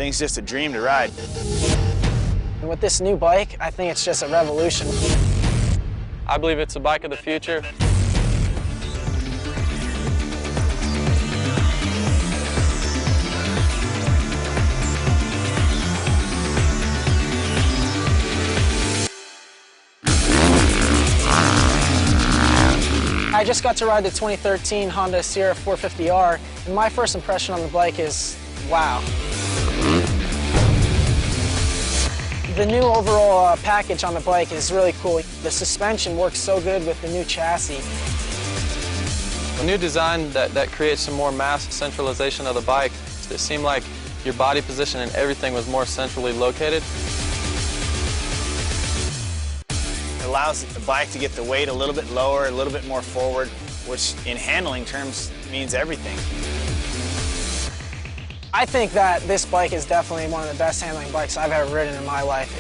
Thing's just a dream to ride. And with this new bike, I think it's just a revolution. I believe it's a bike of the future. I just got to ride the 2013 Honda CRF450R, and my first impression on the bike is, wow. The new overall package on the bike is really cool. The suspension works so good with the new chassis. A new design that creates some more mass centralization of the bike. It seemed like your body position and everything was more centrally located. It allows the bike to get the weight a little bit lower, a little bit more forward, which in handling terms means everything. I think that this bike is definitely one of the best handling bikes I've ever ridden in my life.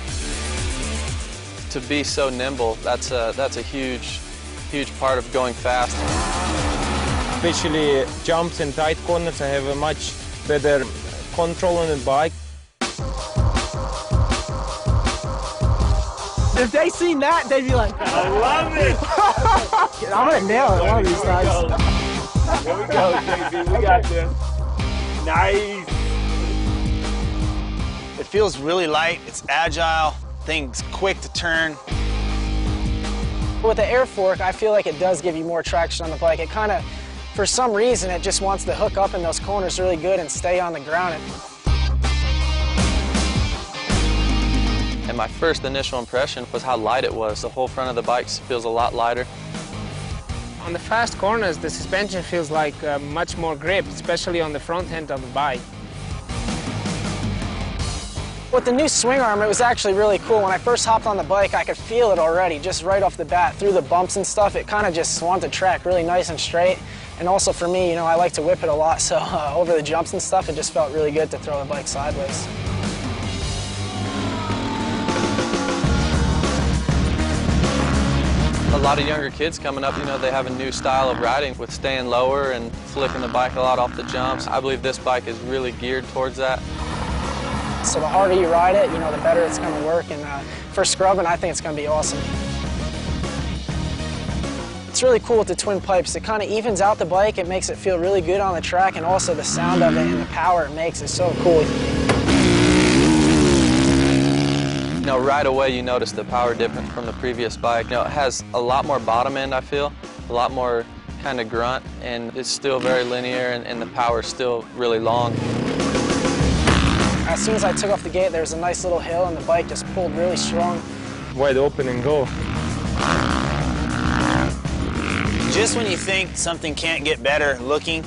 To be so nimble, that's a huge part of going fast. Especially jumps and tight corners, I have a much better control on the bike. If they seen that, they'd be like, I love it! I'm gonna nail it one of these times. Here we go, JB, we got this. Nice! It feels really light, it's agile, things quick to turn. With the air fork, I feel like it does give you more traction on the bike. It kind of, for some reason, it just wants to hook up in those corners really good and stay on the ground. And my first initial impression was how light it was. The whole front of the bike feels a lot lighter. On the fast corners, the suspension feels like much more grip, especially on the front end of the bike. With the new swing arm, it was actually really cool. When I first hopped on the bike, I could feel it already, just right off the bat. Through the bumps and stuff, it kind of just wanted to track really nice and straight. And also for me, you know, I like to whip it a lot, so over the jumps and stuff, it just felt really good to throw the bike sideways. A lot of younger kids coming up, you know, they have a new style of riding with staying lower and flipping the bike a lot off the jumps. I believe this bike is really geared towards that. So the harder you ride it, you know, the better it's going to work. And for scrubbing, I think it's going to be awesome. It's really cool with the twin pipes. It kind of evens out the bike. It makes it feel really good on the track, and also the sound of it and the power it makes is so cool. You know, right away you notice the power difference from the previous bike. You know, it has a lot more bottom end, I feel, a lot more kind of grunt, and it's still very linear, and the power's still really long. As soon as I took off the gate, there was a nice little hill, and the bike just pulled really strong. Wide open and go. Just when you think something can't get better looking,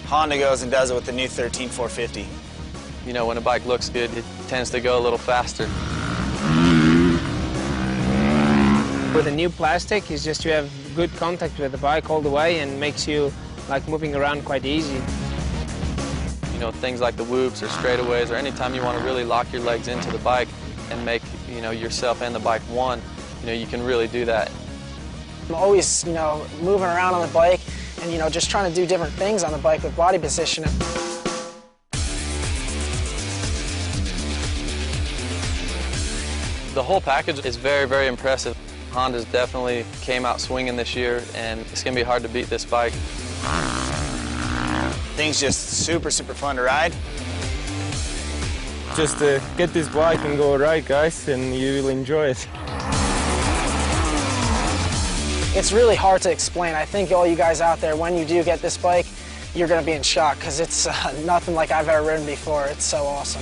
Honda goes and does it with the new 13450. You know, when a bike looks good, it tends to go a little faster. With the new plastic, it's just you have good contact with the bike all the way and makes you like moving around quite easy. You know, things like the whoops or straightaways, or anytime you want to really lock your legs into the bike and make, you know, yourself and the bike one, you know, you can really do that. I'm always, you know, moving around on the bike and, you know, just trying to do different things on the bike with body position. The whole package is very, very impressive. Honda's definitely came out swinging this year, and it's going to be hard to beat this bike. Thing's just super, super fun to ride. Just get this bike and go ride, guys, and you will enjoy it. It's really hard to explain. I think all you guys out there, when you do get this bike, you're going to be in shock because it's nothing like I've ever ridden before. It's so awesome.